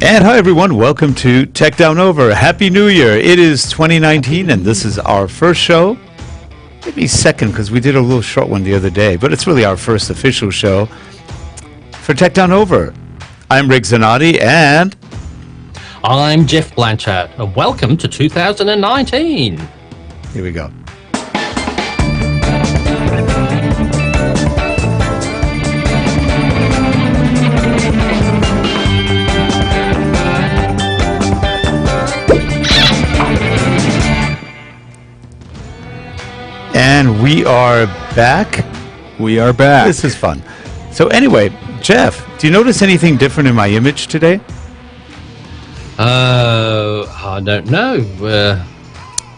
And hi everyone, welcome to Tech Down Over. Happy New Year. It is 2019 and this is our first show. Maybe second because we did a little short one the other day, but it's really our first official show for Tech Down Over. I'm Rick Zanotti and I'm Geoff Blanchard, and welcome to 2019. Here we go. And we are back. We are back. This is fun. So anyway, Geoff, do you notice anything different in my image today? I don't know.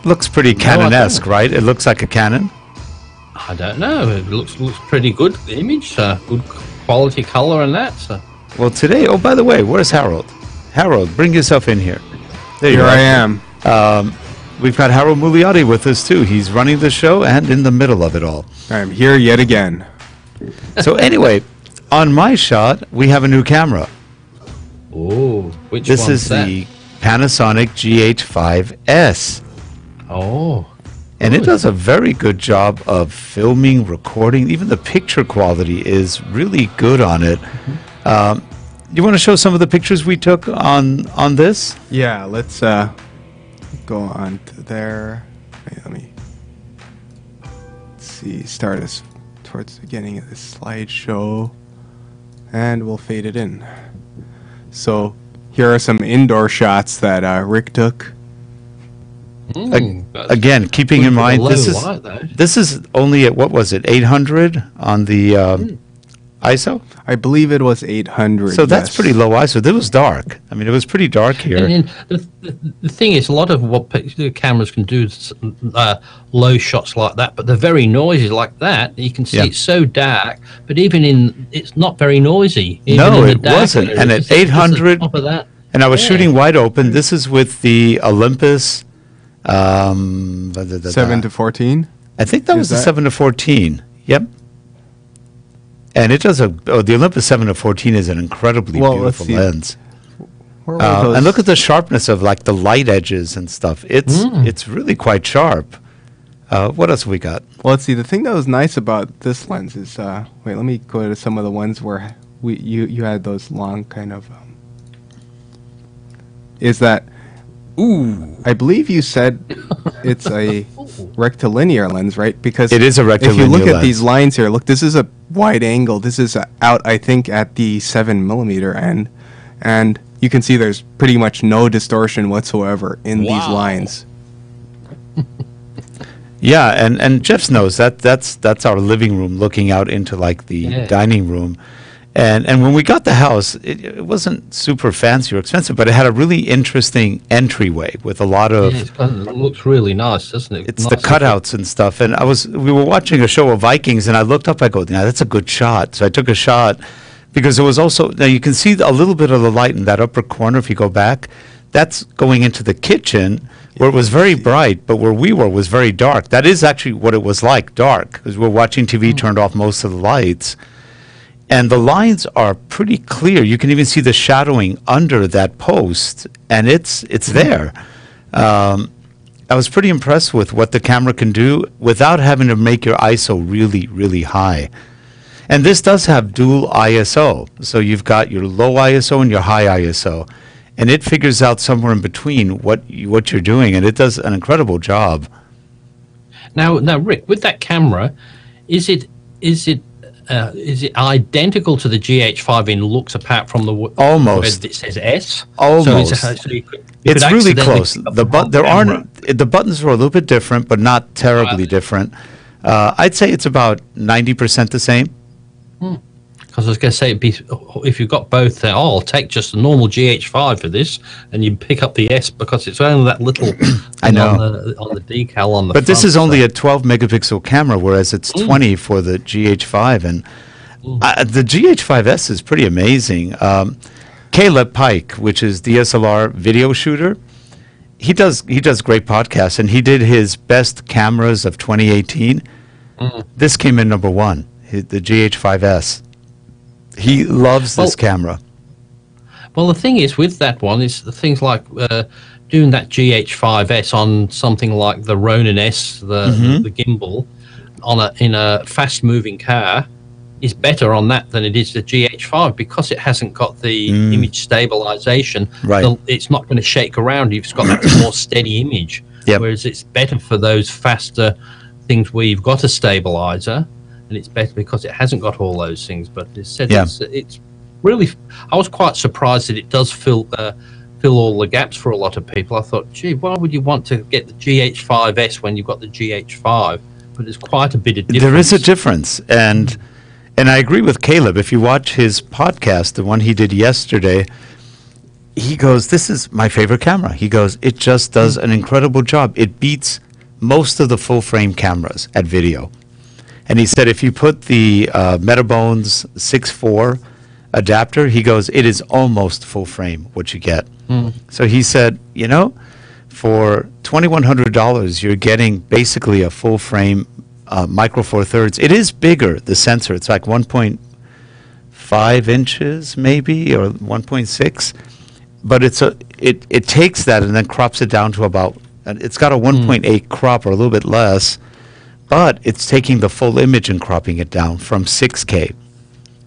Looks pretty Canon-esque, right? It looks like a Canon. I don't know. It looks pretty good. The image, good quality color and that. So. Well, today. Oh, by the way, where's Harold? Harold, bring yourself in here. There you Here are. I am. We've got Harold Mugliotti with us too. He's running the show and in the middle of it all. I'm here yet again. So anyway, on my shot, we have a new camera. Oh, which This one's is that? the Panasonic GH5S. Oh. And it does a very good job of filming, recording. Even the picture quality is really good on it. You want to show some of the pictures we took on this? Yeah, let's go on to there. Wait, let me see. Start us towards the beginning of this slideshow, and we'll fade it in. So here are some indoor shots that Rick took. Again, keeping in mind this is only at, what was it, 800 on the ISO? I believe it was 800. So that's pretty low ISO. It was dark. I mean, it was pretty dark here. And the thing is, a lot of what the cameras can do is low shots like that, but they're very noisy like that. You can see it's so dark, but it's not very noisy. No, it wasn't. And at 800, top of that, and I was shooting wide open. This is with the Olympus 7-14. I think that was the 7-14. Yep. And it does the Olympus 7-14 is an incredibly beautiful lens. And look at the sharpness of like the light edges and stuff. It's really quite sharp. What else we got? Well, let's see. The thing that was nice about this lens is, wait, let me go to some of the ones where you had those long kind of, is that, I believe you said it's a rectilinear lens, right? Because it is a rectilinear lens. If you look lens. at these lines here, look, this is a wide angle. This is out, I think, at the 7mm end. And you can see there's pretty much no distortion whatsoever in these lines. Yeah, and Geoff's knows that's our living room looking out into like the dining room. And when we got the house, it wasn't super fancy or expensive, but it had a really interesting entryway with a lot of. It looks really nice, doesn't it? It's the cutouts and stuff. And we were watching a show of Vikings, and I looked up. I go, "Now that's a good shot." So I took a shot because it was also. Now you can see a little bit of the light in that upper corner. If you go back, that's going into the kitchen where it was very bright, but where we were was very dark. That is actually what it was like, dark, because we're watching TV, turned off most of the lights. And the lines are pretty clear. You can even see the shadowing under that post, and it's there. I was pretty impressed with what the camera can do without having to make your ISO really, really high. And this does have dual ISO. So you've got your low ISO and your high ISO. And it figures out somewhere in between what you're doing, and it does an incredible job. Now, Rick, with that camera, is it identical to the GH5 in looks apart from the almost where it says S? Almost. So it's really close. The buttons are a little bit different, but not terribly different. I'd say it's about 90% the same. Because I was going to say, if you've got both, I'll take just a normal GH5 for this, and you pick up the S because it's only that little. I know on the decal on the. But this is only a 12 megapixel camera, whereas it's 20 for the GH5, and the GH5S is pretty amazing. Caleb Pike, which is DSLR video shooter, he does great podcasts, and he did his best cameras of 2018. This came in number one, the GH5S. He loves this camera. Well, the thing is with that one is the things like doing that GH5S on something like the Ronin S, the gimbal, in a fast-moving car, is better on that than it is the GH5 because it hasn't got the image stabilization. Right. It's not going to shake around. It's got that more steady image. Yep. Whereas it's better for those faster things where you've got a stabilizer, and it's better because it hasn't got all those things. But it said it's really. I was quite surprised that it does fill all the gaps for a lot of people. I thought, gee, why would you want to get the GH5S when you've got the GH5? But there's quite a bit of difference. There is a difference, and I agree with Caleb. If you watch his podcast, the one he did yesterday, he goes, "This is my favorite camera." He goes, "It just does an incredible job. It beats most of the full frame cameras at video." And he said, if you put the Metabones 6.4 adapter, he goes, it is almost full frame what you get. So he said, for $2,100, you're getting basically a full frame Micro Four Thirds. It is bigger, the sensor. It's like 1.5 inches maybe, or 1.6. But it takes that and then crops it down to about, it's got a 1.8 crop or a little bit less, but it's taking the full image and cropping it down from 6K.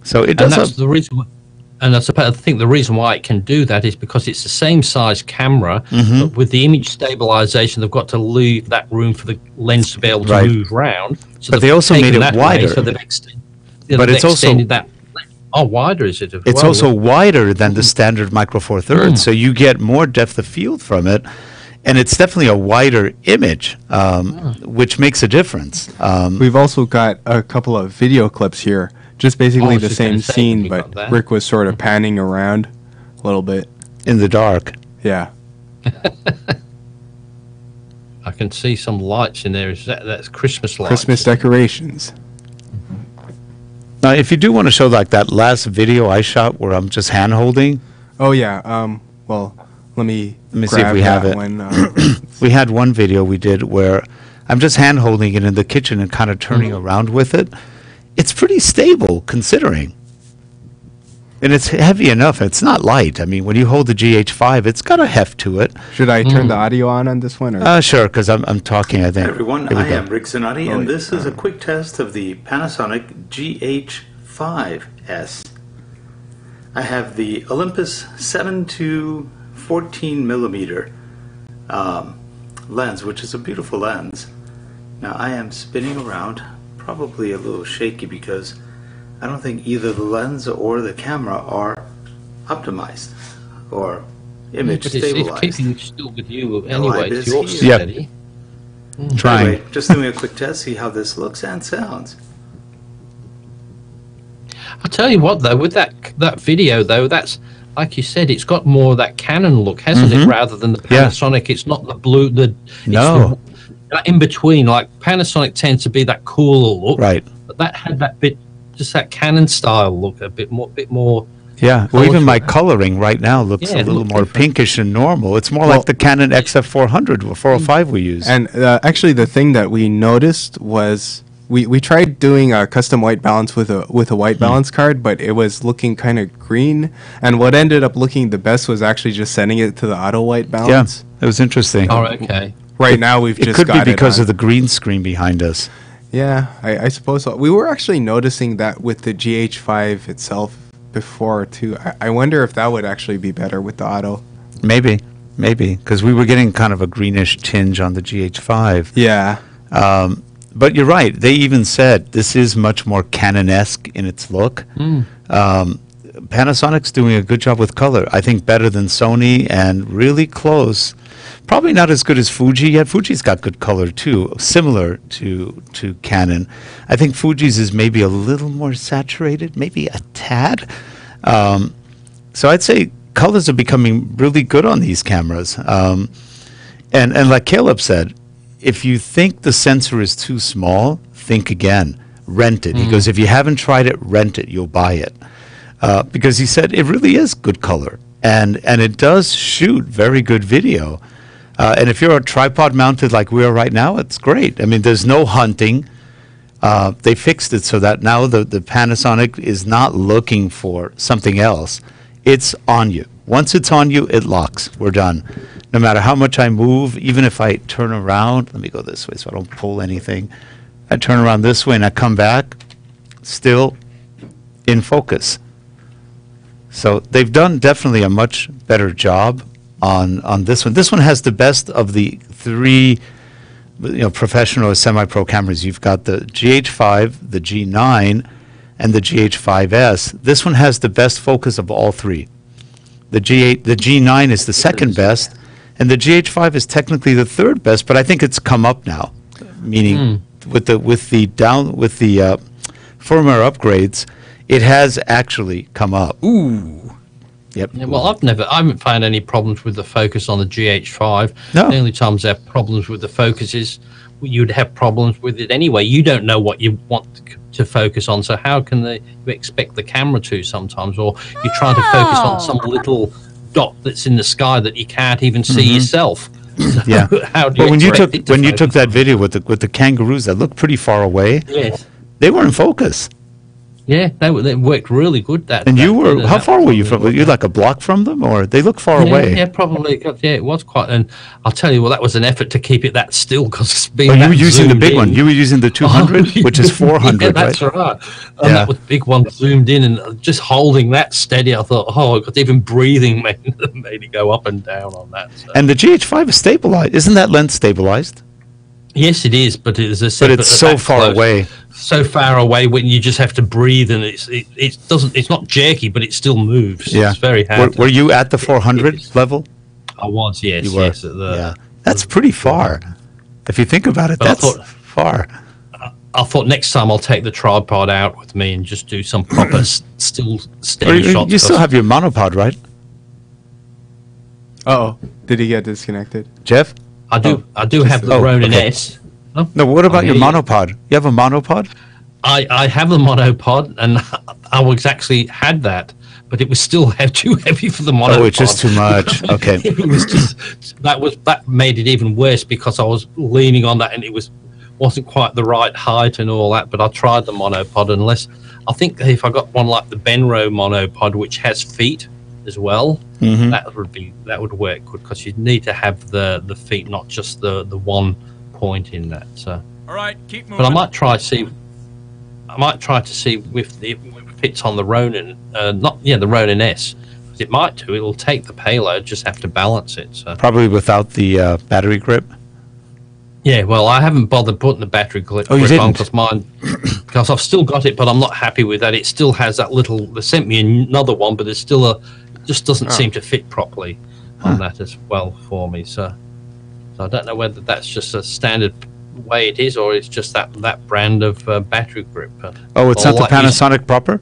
So it does. And that's the reason. And I think the reason why it can do that is because it's the same size camera, but with the image stabilization, they've got to leave that room for the lens to be able to move around. So but they also made it wider. So they've extended that. Oh, wider is it? It's also wider than the standard Micro Four Thirds, so you get more depth of field from it, and it's definitely a wider image, which makes a difference. We've also got a couple of video clips here. Just basically the same scene, but Rick was sort of panning around a little bit. In the dark. Yeah. I can see some lights in there. That's Christmas lights? Christmas decorations. Now, if you do want to show like that last video I shot where I'm just hand-holding. Oh, yeah. Well, let me see if we have it. We had one video we did where I'm just hand-holding it in the kitchen and kind of turning around with it. It's pretty stable, considering. And it's heavy enough. It's not light. I mean, when you hold the GH5, it's got a heft to it. Should I turn the audio on this one? Or? Sure, because I'm talking, I think. Hi, everyone. I am Rick Zanotti, and this is a quick test of the Panasonic GH5S. I have the Olympus 7 to 14 millimeter lens, which is a beautiful lens. Now, I am spinning around, probably a little shaky because I don't think either the lens or the camera are optimized or image stabilized. It's keeping still with you anyway. It's your steady. Trying. Anyway, just doing a quick test, see how this looks and sounds. I'll tell you what, though, with that video, though, that's, like you said, it's got more of that Canon look, hasn't it, rather than the Panasonic. It's not the blue, in between, like Panasonic tends to be that cooler look, right? But that had that bit, just that Canon style look, a bit more. Yeah, well, even my coloring right now looks a little more pinkish than normal. It's more like the Canon XF400 or 405 we use. And actually, the thing that we noticed was we tried doing a custom white balance with a white balance card, but it was looking kind of green. And what ended up looking the best was actually just sending it to the auto white balance. Yeah, it was interesting. Oh, okay. Right now, we've just got it. It could be because of the green screen behind us. Yeah, I suppose so. We were actually noticing that with the GH5 itself before, too. I wonder if that would actually be better with the auto. Maybe, because we were getting kind of a greenish tinge on the GH5. Yeah. But you're right. They even said this is much more Canon-esque in its look. Panasonic's doing a good job with color. I think better than Sony and really close. Probably not as good as Fuji yet. Fuji's got good color too, similar to Canon. I think Fuji's is maybe a little more saturated, maybe a tad. So I'd say colors are becoming really good on these cameras. And like Caleb said, if you think the sensor is too small, think again. Rent it. He goes, if you haven't tried it, rent it. You'll buy it. Because he said it really is good color. And it does shoot very good video. And if you're a tripod mounted like we are right now, it's great. I mean, there's no hunting. They fixed it so that now the Panasonic is not looking for something else. It's on you. Once it's on you, it locks. We're done. No matter how much I move, even if I turn around, let me go this way so I don't pull anything. I turn around this way and I come back, still in focus. So they've done definitely a much better job on this one. This one has the best of the three, professional or semi-pro cameras. You've got the GH5, the G9, and the GH5S. This one has the best focus of all three. The G9 is the second best, and the GH5 is technically the third best, but I think it's come up now. Meaning, with the firmware upgrades, it has actually come up. Ooh. Yep. Yeah, well, I haven't found any problems with the focus on the GH5. No. The only times I have problems with the focus is you'd have problems with it anyway. You don't know what you want to focus on, so how can you expect the camera to sometimes? Or you're trying to focus on some little dot that's in the sky that you can't even see yourself. So Yeah. how do you When you expect took that video with the kangaroos that looked pretty far away, Yes. they were in focus. Yeah, they worked really good. And you were, how far were you from? Were you like a block from them, or they look far away? Yeah, probably. Yeah, it was quite. And I'll tell you, that was an effort to keep it that still because being. Oh, you that were using the big zoomed one. in- You were using the 200, which is 400, yeah, that's right. And Yeah. that was big one zoomed in, and just holding that steady, I thought, because even breathing made it go up and down on that. So. And the GH5 is stabilized. Isn't that lens stabilized? Yes, it is, but it is a But it's so far away. So far away when you just have to breathe, and it's not jerky, but it still moves. Yeah. It's very hard. Were you at the 400 level? I was, yes, You were. yes. Yeah. That's pretty far. If you think about it, But I that's thought- far. I thought next time I'll take the tripod out with me and just do some proper still Or steady shots. you still have your monopod, right, Uh-oh. Did he get disconnected? Jeff? I do have the oh, Ronin okay. S. No, what about your yeah. monopod? You have a monopod? I have a monopod, and I was actually had that, but it was still too heavy for the monopod. Oh, it's just too much. Okay. It was just that made it even worse because I was leaning on that, and it wasn't quite the right height and all that. But I tried the monopod, I think if I got one like the Benro monopod, which has feet as well, that would work good because you need to have the feet, not just the one point in that. So, All right, keep moving. but I might try to see if it fits on the Ronin, the Ronin S. It might do. It'll take the payload. Just have to balance it. So Probably without the battery grip. yeah. Well, I haven't bothered putting the battery grip Oh, you on didn't? because I've still got it, but I'm not happy with that. It still has that little. They sent me another one, but there's still just doesn't seem to fit properly on that as well for me. So I don't know whether that's just a standard way it is, or it's just that brand of battery grip. Oh, it's Or not the like you- Panasonic proper?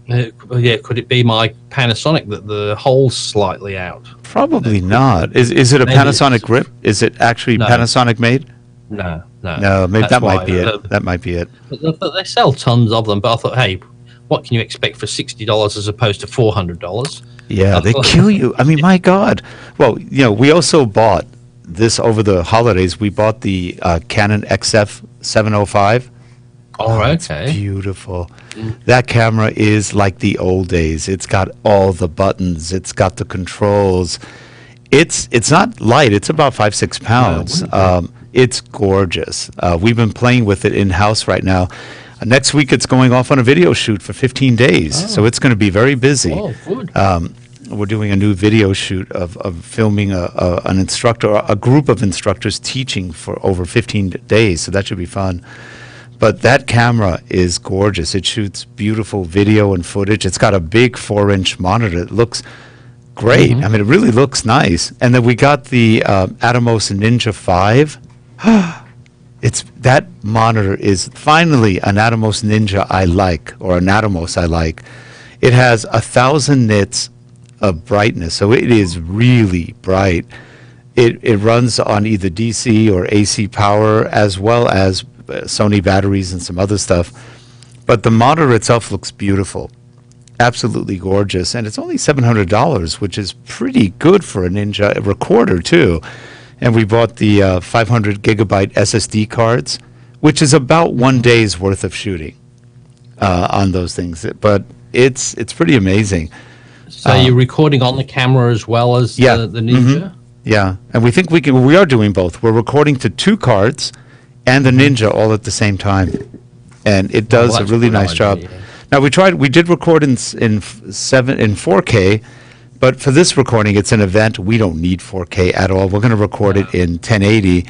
Yeah, could it be my Panasonic that the hole's slightly out? Probably not. Is it a Maybe Panasonic it's- grip? Is it actually No. Panasonic made? No. No, maybe That's that why. might be it. That might be it. But they sell tons of them. But I thought, hey, what can you expect for $60 as opposed to $400? Yeah, they kill you. I mean, my God. Well, we also bought this over the holidays. We bought the Canon XF705. Oh, It's okay. beautiful. That camera is like the old days. It's got all the buttons. It's got the controls. It's not light. It's about 5-6 pounds. It's gorgeous. We've been playing with it in house right now. Next week, it's going off on a video shoot for 15 days, so it's going to be very busy. Oh, good. We're doing a new video shoot of filming an instructor, a group of instructors teaching for over 15 days, so that should be fun. But that camera is gorgeous. It shoots beautiful video and footage. It's got a big 4-inch monitor. It looks great. I mean, it really looks nice. And then we got the Atomos Ninja 5. That monitor is finally an Atomos Ninja I like, or an Atomos I like. It has 1,000 nits of brightness, so it is really bright. It runs on either DC or AC power, as well as Sony batteries and some other stuff. But the monitor itself looks beautiful, absolutely gorgeous, and it's only $700, which is pretty good for a Ninja recorder too. And we bought the 500 gigabyte SSD cards, which is about 1 day's worth of shooting on those things. But it's pretty amazing. So you're recording on the camera as well as Yeah. the Ninja? Yeah, and we think we are doing both. We're recording to 2 cards and the Ninja all at the same time, and it does a that's a really good nice idea, job. yeah. Now we did record in 4K, but for this recording, it's an event. We don't need 4K at all. We're going to record it in 1080,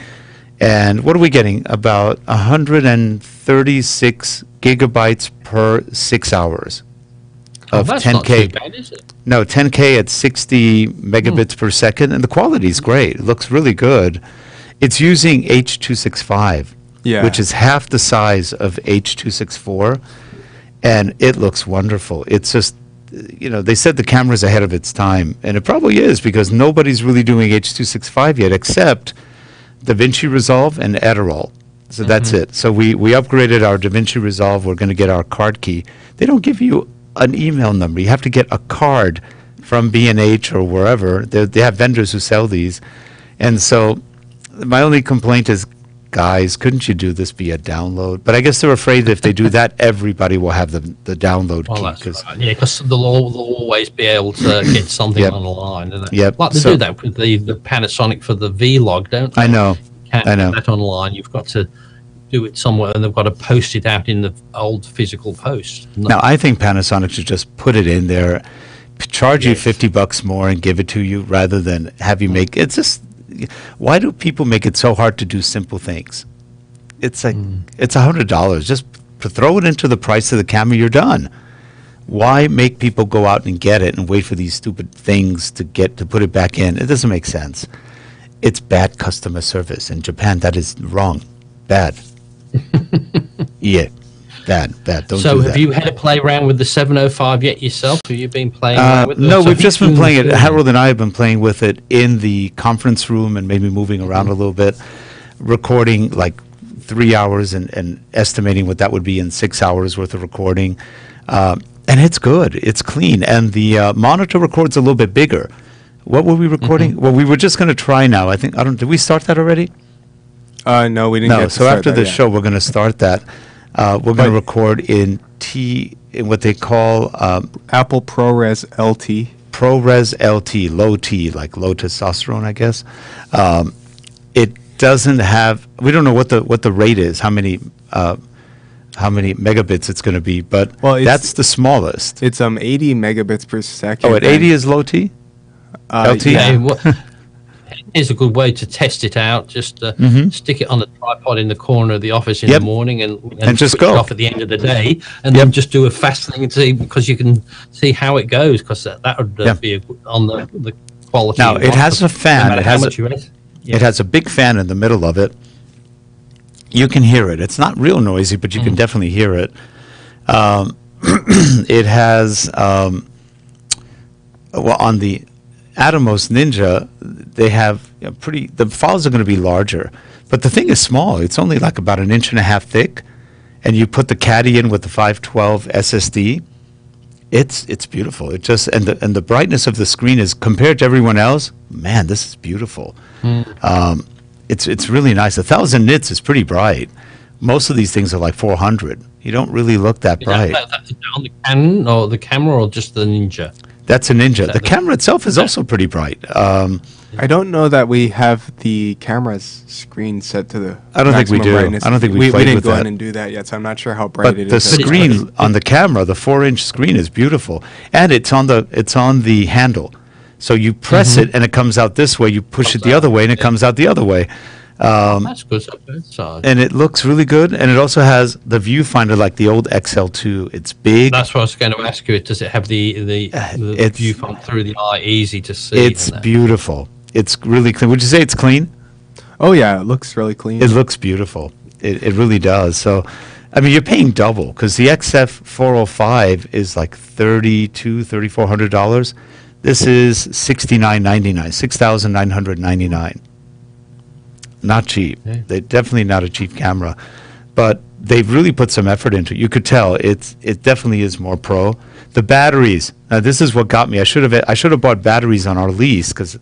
and what are we getting? About 136 gigabytes per 6 hours of That's 10K. not too bad, is it? No, 10K at 60 megabits per second, and the quality is great. It looks really good. It's using H.265, which is half the size of H.264, and it looks wonderful. It's just, they said the camera's ahead of its time, and it probably is, because nobody's really doing H.265 yet, except DaVinci Resolve and Adderall. So that's it. So we upgraded our DaVinci Resolve. We're going to get our card key. They don't give you an email number. You have to get a card from B&H or wherever. They have vendors who sell these. And so my only complaint is, guys, couldn't you do this via download? But I guess they're afraid that if they do that, everybody will have the download key. That's right. Yeah, because they'll always be able to get something online. Isn't it? Yep. Like they do that with the Panasonic for the Vlog, don't they? I know. Can't I know. get that online. You've got to do it somewhere, and they've got to post it out in the old physical post. Now, I think Panasonic should just put it in there, charge you $50 more and give it to you, rather than have you make it's just. Why do people make it so hard to do simple things? It's like it's $100. Just throw it into the price of the camera. You're done. Why make people go out and get it and wait for these stupid things to put it back in? It doesn't make sense. It's bad customer service in Japan. That is wrong. Bad. Yeah. Bad. Don't do that. So have you had a play around with the 705 yet yourself? Have you been playing around with it? No, So we've have just you been playing it. recording? Harold and I have been playing with it in the conference room and maybe moving around a little bit, recording like 3 hours and estimating what that would be in 6 hours worth of recording. And it's good. It's clean. And the monitor records a little bit bigger. What were we recording? Well, we were just going to try now. Did we start that already? No, we didn't. No. Get to So start after that the yet. show, we're going to start that. We're going to record in what they call Apple ProRes LT. ProRes LT, low T, like low testosterone, I guess. It doesn't have. We don't know what the rate is. How many megabits it's going to be? But that's the smallest. It's 80 megabits per second. Oh, at 80 is low T. LT. Yeah, here's a good way to test it out. Just stick it on a tripod in the corner of the office in the morning and just switch go it off at the end of the day, and then just do a fast thing and see, because you can see how it goes, because that would be on the quality. Now it has a fan. No matter how much you rate. It has a big fan in the middle of it. You can hear it. It's not real noisy, but you can definitely hear it. It has on the Atomos Ninja, they have the files are going to be larger, but the thing is small. It's only like about 1.5 inches thick, and you put the Caddy in with the 512 SSD. It's beautiful. It just and the brightness of the screen is, compared to everyone else, man, this is beautiful. It's really nice. 1,000 nits is pretty bright. Most of these things are like 400. You don't really look that bright. That's on the Canon or the camera, or just the Ninja? That's a Ninja. The camera itself is also pretty bright. I don't know that we have the camera's screen set to the I don't think we maximum do. brightness. I don't think we we played didn't with go that. in and do that yet, so I'm not sure how bright But it the is. screen on the camera, the 4-inch screen, is beautiful, and it's on the handle. So you press it, and it comes out this way. You push it the other way, and it comes out the other way. That's good. So And it looks really good. And it also has the viewfinder like the old XL2. It's big. that's what I was going to ask you. Does it have the it's- viewfinder through the eye, easy to see? It's beautiful. It's really clean. Would you say it's clean? Oh yeah, it looks really clean. It looks beautiful. It really does. So, I mean, you're paying double, because the XF405 is like $3,400. This is $6,999, $6,999. Not cheap. Yeah. They're definitely not a cheap camera, but they've really put some effort into it. You could tell it definitely is more pro. The batteries. Now, this is what got me. I should have bought batteries on our lease, because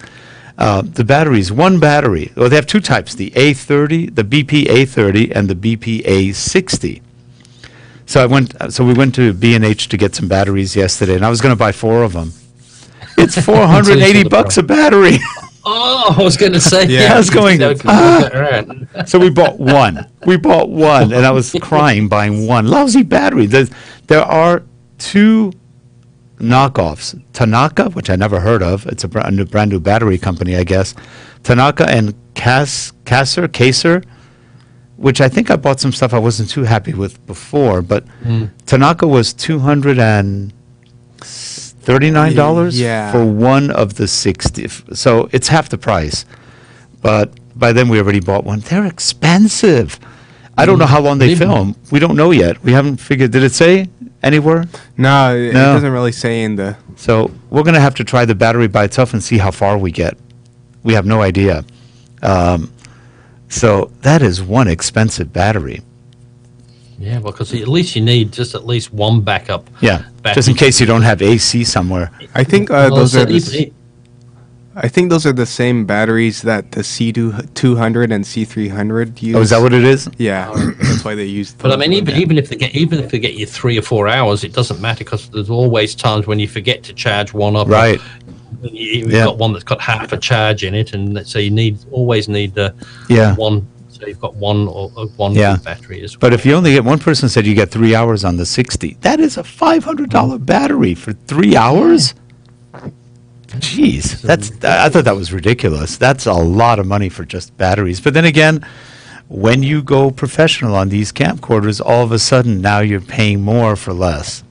the batteries, one battery. Well, they have two types: the A30, the BP A30, and the BP A60. So we went to B&H to get some batteries yesterday, and I was going to buy 4 of them. It's $480 a battery. Oh, I was going to say. I was going. So we bought one. And I was crying buying one lousy battery. There are two knockoffs. Tanaka, which I never heard of. It's a brand new battery company, I guess. Tanaka and Caser, which I think I bought some stuff I wasn't too happy with before. But Tanaka was $239 for one of the 60. So it's half the price. But by then we already bought one. They're expensive. I don't know how long they film. We don't know yet. We haven't figured. Did it say anywhere? No, it doesn't really say in the... So we're going to have to try the battery by itself and see how far we get. We have no idea. So that is one expensive battery. Yeah, because at least you need just at least one backup. Yeah, just in case you don't have AC somewhere. I think those are the same batteries that the C200 and C300 use. Oh, is that what it is? Yeah, that's why they use. But I mean, even if they get you 3 or 4 hours, it doesn't matter because there's always times when you forget to charge one up. Right. You've got one that's got half a charge in it, and so you always need one. So you've got one battery as well. But if you only get one person said you get 3 hours on the 60, that is a $500 battery for 3 hours. Jeez, I thought that was ridiculous. That's a lot of money for just batteries. But then again, when you go professional on these camcorders, all of a sudden now you're paying more for less.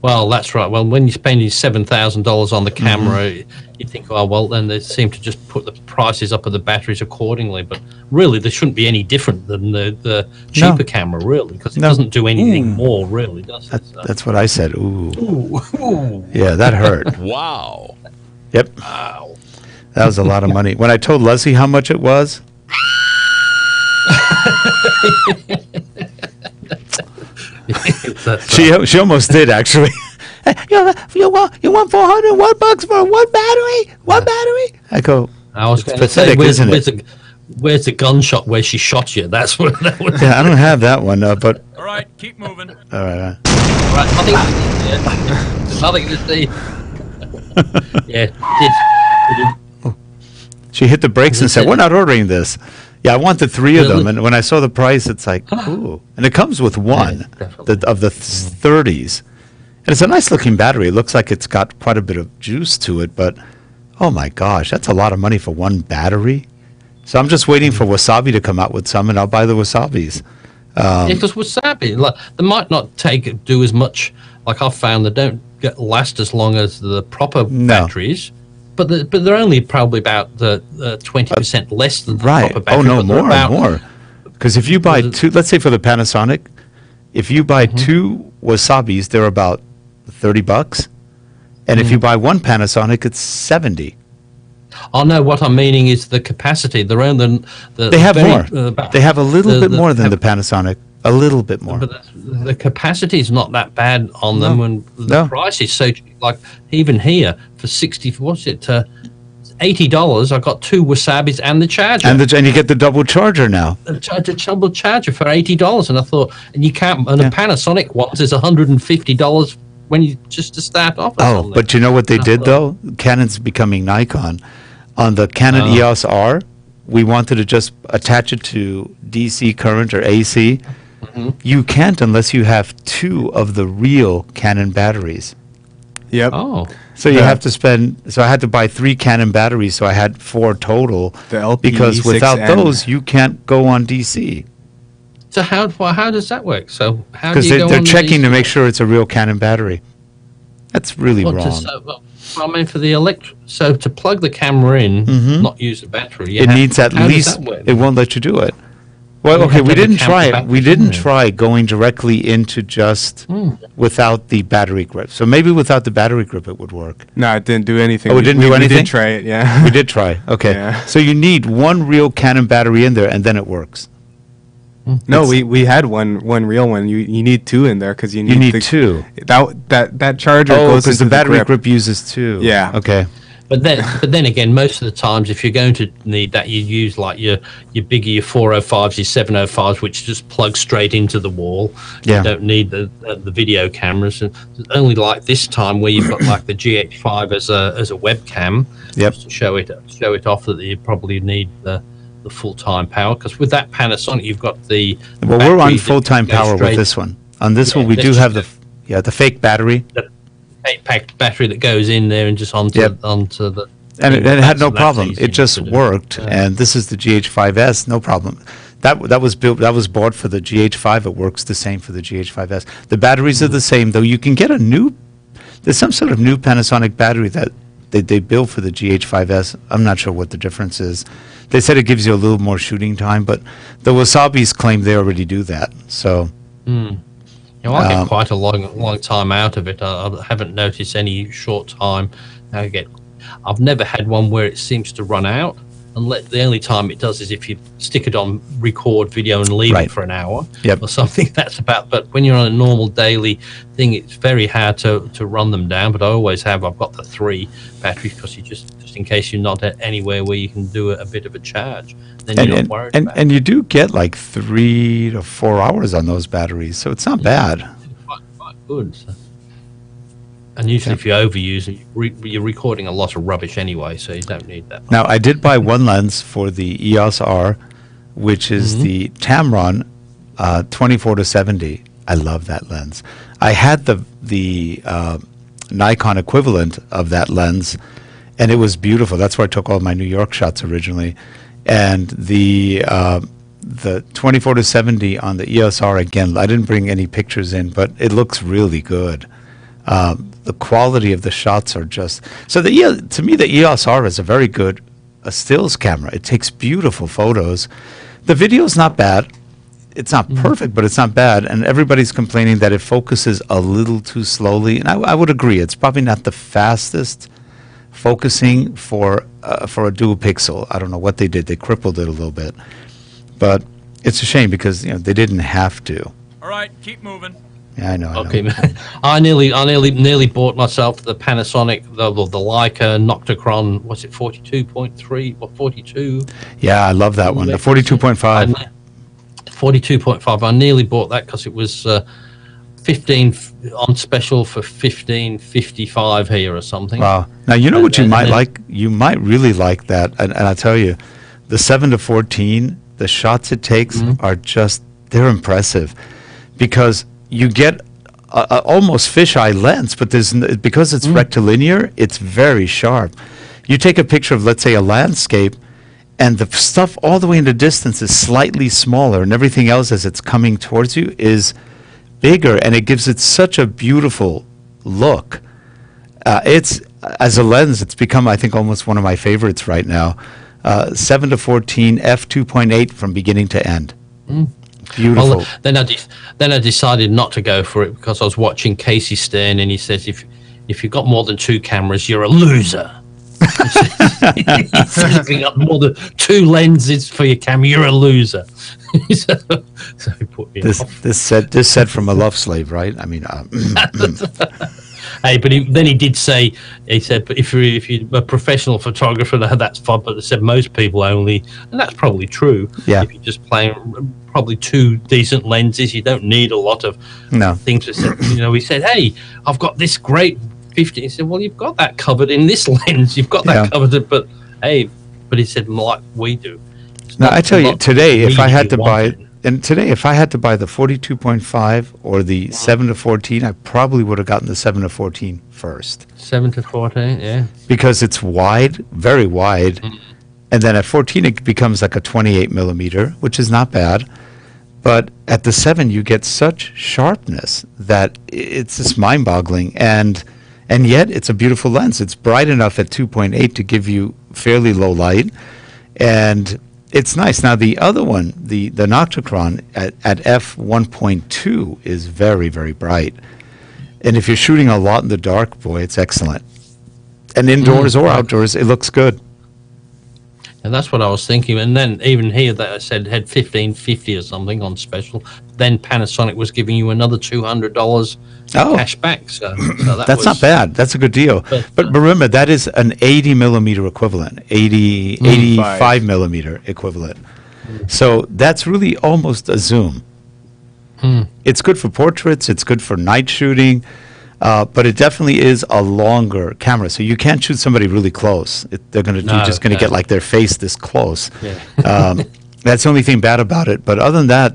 Well, that's right. Well, when you're spending $7,000 on the camera, you think, oh, well, then they seem to just put the prices up of the batteries accordingly. But really, they shouldn't be any different than the cheaper camera, really, because it doesn't do anything more, really, does it? That's what I said. Ooh. Yeah, that hurt. Wow. Yep. Wow. That was a lot of money. When I told Leslie how much it was... she almost did, actually. you want $401 for one battery? One battery? I go, I was pathetic, isn't it? Where's the gunshot where she shot you? That's what that was. Yeah, I don't have that one, but... All right, keep moving. All right. Right, nothing to see. Yeah. She hit the brakes and said, we're not ordering this. Yeah, I want the 3 of them. And when I saw the price, it's like, ooh. And it comes with one of the 30s. And it's a nice looking battery. It looks like it's got quite a bit of juice to it. But, oh my gosh, that's a lot of money for one battery. So I'm just waiting for Wasabi to come out with some, and I'll buy the Wasabis. Because Wasabi, they might not do as much. Like I've found, they don't last as long as the proper batteries. But they're only probably about the 20% less than the proper battery. Oh, no, more. Because if you buy two, let's say for the Panasonic, if you buy two Wasabis, they're about $30. And if you buy one Panasonic, it's $70. Oh, no, what I'm meaning is the capacity. They have more. They have a little bit more than the Panasonic. A little bit more. But the capacity is not that bad on them when the price is so cheap. Like even here for $80, I got 2 Wasabis and the charger. And you get the double charger now. The double charger for $80, and I thought, and you can't. And the Panasonic ones is $150 when you just to start off. But you know what they did though? Canon's becoming Nikon. On the Canon EOS R, we wanted to just attach it to DC current or AC. You can't unless you have 2 of the real Canon batteries. Yep. Oh. So you have to spend. So I had to buy 3 Canon batteries, so I had 4 total. The LP because without those, you can't go on DC. So how does that work? So how? Because they're checking to make sure it's a real Canon battery. That's really wrong. I mean, for the so to plug the camera in, not use a battery. It needs at least. It won't let you do it. Well, okay, we didn't try it. We didn't try going directly into just without the battery grip. So maybe without the battery grip it would work. No, it didn't do anything. Oh, it didn't do anything? We did try it, yeah. We did try. Okay. Yeah. So you need one real Canon battery in there, and then it works. No, we had one real one. You need 2 in there because you need 2. That charger goes because into the battery grip uses 2. Yeah. Okay. But then again, most of the times, if you're going to need that, you use like your bigger, your 405s, your 705s, which just plug straight into the wall. Yeah. You don't need the video cameras. And only like this time where you've got like the GH5 as a webcam. Yep. Just to show it off that you probably need the full-time power, because with that Panasonic you've got the we're on full-time power with this one. On this one we do have the fake battery. Packed battery that goes in there and just onto the, and it had no problem. It just worked. And this is the GH5S, no problem. That was bought for the GH5. It works the same for the GH5S. The batteries are the same, though. You can get there's some sort of new Panasonic battery that they built for the GH5S. I'm not sure what the difference is. They said it gives you a little more shooting time, but the Wasabis claim they already do that. So. I get quite a long time out of it. I haven't noticed any short time. I've never had one where it seems to run out. And the only time it does is if you stick it on record video and leave it for an hour or something. That's about. But when you're on a normal daily thing, it's very hard to run them down. But I've got the 3 batteries because you just in case you're not at anywhere where you can do a bit of a charge. Then you're not worried about it. And you do get like 3 to 4 hours on those batteries, so it's not bad. Quite good. So. And usually if you overuse it, you're recording a lot of rubbish anyway, so you don't need that much. Now, I did buy one lens for the EOS R, which is the Tamron 24-70. I love that lens. I had the Nikon equivalent of that lens, and it was beautiful. That's where I took all my New York shots originally. And the 24-70 on the EOS R, again, I didn't bring any pictures in, but it looks really good. The quality of the shots are just... So to me, the EOS R is a very good stills camera. It takes beautiful photos. The video's not bad. It's not perfect, but it's not bad. And everybody's complaining that it focuses a little too slowly. And I would agree. It's probably not the fastest focusing for a dual pixel. I don't know what they did. They crippled it a little bit. But it's a shame because they didn't have to. All right, keep moving. Yeah, I know. Okay, I nearly bought myself the Panasonic, the Leica Noctacron. Was it 42.3 or 42? Yeah, I love that one. The 42.5. 42.5. I nearly bought that because it was 15 on special for 15.55 here or something. Wow. Now you know what you might like. You might really like that, and I tell you, the 7-14. The shots it takes are they're impressive, because you get a almost fisheye lens, but because it's rectilinear, it's very sharp. You take a picture of, let's say, a landscape, and the stuff all the way in the distance is slightly smaller, and everything else as it's coming towards you is bigger, and it gives it such a beautiful look. As a lens, it's become, I think, almost one of my favorites right now. 7-14 f2.8 from beginning to end. Beautiful. Well, then I decided not to go for it because I was watching Casey Stern, and he says if you've got more than 2 cameras, you're a loser. If you've got more than 2 lenses for your camera, you're a loser. so he put me off. This said from a love slave, right? I mean, hey, but then he did say, he said, but if you're a professional photographer, that's fine. But they said most people only, and that's probably true. Yeah. If you're just playing probably 2 decent lenses, you don't need a lot of things. He said, hey, I've got this great 50. He said, well, you've got that covered in this lens. You've got that covered, but he said, like we do. Now I tell you, today, if I had to buy the 42.5 or the 7-14, I probably would have gotten the 7-14 first. 7-14, yeah. Because it's wide, very wide, and then at 14 it becomes like a 28 millimeter, which is not bad. But at the 7 you get such sharpness that it's just mind-boggling, and yet it's a beautiful lens. It's bright enough at 2.8 to give you fairly low light, and it's nice. Now the other one, the Noctacron at f1.2 is very, very bright. And if you're shooting a lot in the dark, boy, it's excellent. And indoors or outdoors, it looks good. And that's what I was thinking. And then even here that I said had 1550 or something on special. then Panasonic was giving you another $200 cash back. So that's not bad. That's a good deal. But remember, that is an 80 millimeter equivalent, 85 millimeter equivalent. So that's really almost a zoom. It's good for portraits. It's good for night shooting. But it definitely is a longer camera. So you can't shoot somebody really close. You're just going to get like their face this close. Yeah. That's the only thing bad about it. But other than that,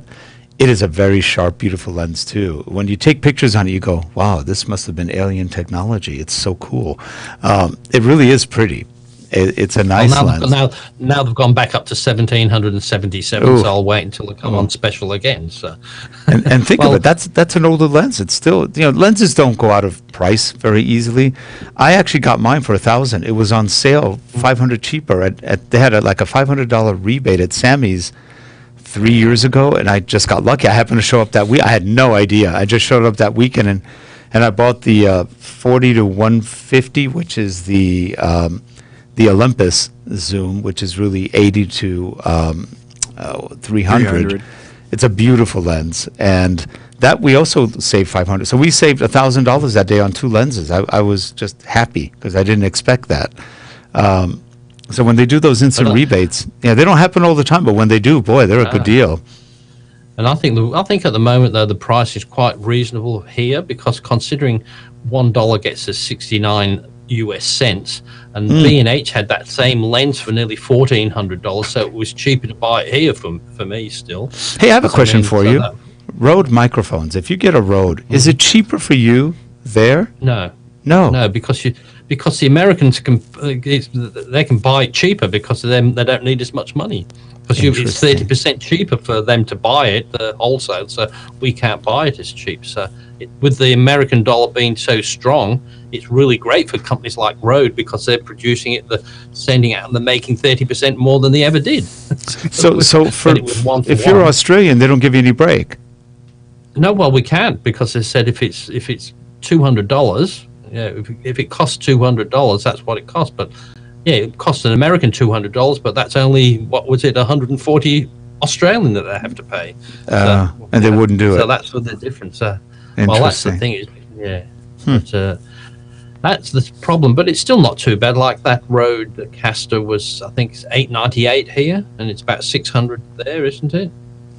it is a very sharp, beautiful lens too. When you take pictures on it, you go, wow, this must have been alien technology. It's so cool. It really is pretty. It's a nice lens. Now they've gone back up to 1777, so I'll wait until they come on special again. So, and think of it, that's an older lens. It's still, lenses don't go out of price very easily. I actually got mine for $1,000. It was on sale, $500 cheaper. They had like a $500 rebate at Sammy's 3 years ago, and I just got lucky. I happened to show up that week. I had no idea. I just showed up that weekend, and I bought the 40 to 150, which is the Olympus zoom, which is really 80 to 300. It's a beautiful lens, and that we also saved $500. So we saved $1,000 that day on 2 lenses. I was just happy because I didn't expect that. So when they do those instant rebates, they don't happen all the time, but when they do, boy, they're a good deal. And I think at the moment though the price is quite reasonable here, because considering $1 gets us 69 US cents, and B&H had that same lens for nearly $1,400, so it was cheaper to buy it here for me still. Hey, I have a question for you. Rode microphones. If you get a Rode, is it cheaper for you there? No, because the Americans can buy it cheaper because of them. They don't need as much money. Because it's 30% cheaper for them to buy it, the wholesale, so we can't buy it as cheap. So with the American dollar being so strong, it's really great for companies like Rode because they're producing it, sending it out, and they're making 30% more than they ever did. So if you're Australian, they don't give you any break. No, well, we can't, because they said if it's $200, if it costs $200, that's what it costs. But it costs an American $200, but that's only, what was it, 140 Australian that they have to pay. And they wouldn't do it. So that's what the difference. Well, that's the thing is, But, that's the problem. But it's still not too bad. Like that Rode Caster was, I think, it's $898 here, and it's about $600 there, isn't it?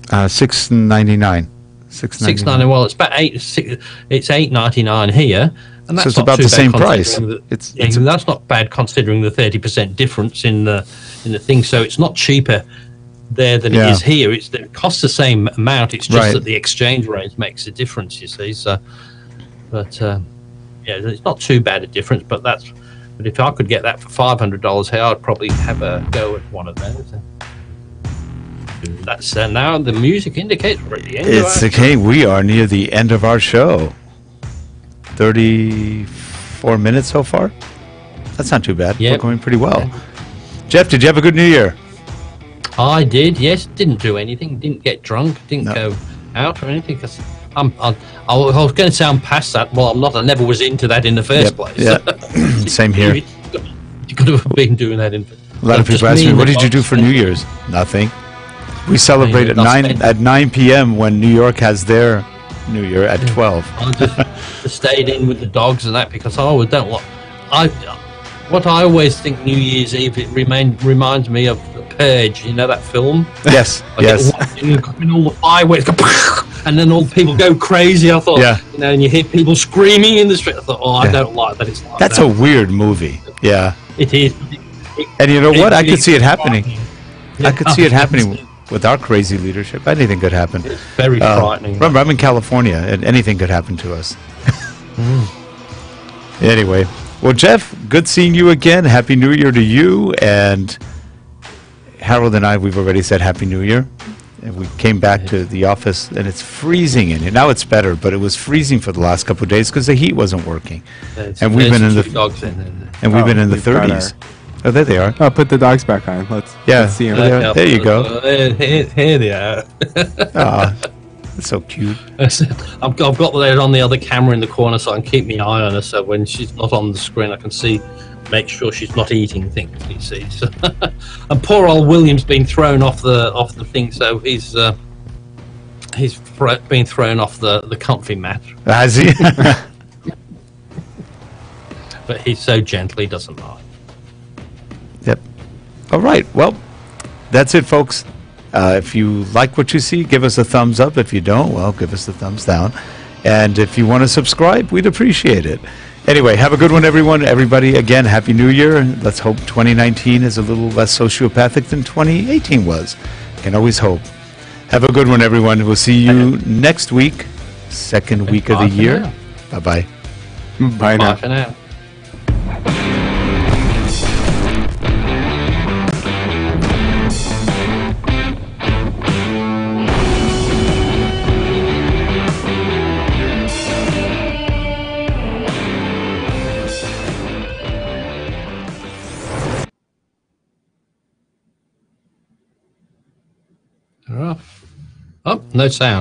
$699. $699. Well, it's about it's $899 here. And that's so it's about the same price. That's not bad considering the 30% difference in the thing. So it's not cheaper there than it is here. It costs the same amount. It's just that the exchange rate makes a difference. You see. So, but it's not too bad a difference. But if I could get that for $500 here, I'd probably have a go at one of those. That's now the music indicates we're at the end. It's okay. We are near the end of our show. 34 minutes so far. That's not too bad. We're going pretty well. Yeah. Geoff, did you have a good New Year? I did. Yes. Didn't do anything. Didn't get drunk. Didn't go out or anything. Because I was going to say I'm past that. Well, I'm not. I never was into that in the first place. Yeah. Same here. You could have been doing that. A lot of people ask me, "What did you do for New Year's?" Nothing. We celebrate at 9 p.m. when New York has their New Year at 12. I just stayed in with the dogs and that, because I always don't like. What I always think New Year's Eve, it reminds me of The Purge. You know that film? Yes. Yes. And all the fireworks go, and then all the people go crazy. I thought, and you hear people screaming in the street. I thought, I don't like that. It's like that's a weird movie. Yeah. It is. And you know what? I could see it happening. I could see it happening. With our crazy leadership, anything could happen. It's very frightening. Remember, I'm in California, and anything could happen to us. Anyway, well, Geoff, good seeing you again. Happy New Year to you. And Harold and I, we've already said Happy New Year. And we came back to the office, and it's freezing in here. Now it's better, but it was freezing for the last couple of days because the heat wasn't working. And we've been in the 30s. Oh, there they are. Oh, put the dogs back on. Let's see them. There you go. Here they are. That's so cute. I've got that on the other camera in the corner, so I can keep my eye on her. So when she's not on the screen, I can make sure she's not eating things. You see. So and poor old William's been thrown off the thing, so he's He's been thrown off the comfy mat, Has he? but he's so gentle he doesn't mind. Yep. All right. Well, that's it, folks. If you like what you see, give us a thumbs up. If you don't, well, give us the thumbs down. And if you want to subscribe, we'd appreciate it. Anyway, have a good one, everyone. Everybody, again, Happy New Year. Let's hope 2019 is a little less sociopathic than 2018 was. Can always hope. Have a good one, everyone. We'll see you next week, second week of the year. Bye-bye. Bye now. Bye for now. Oh, no sound.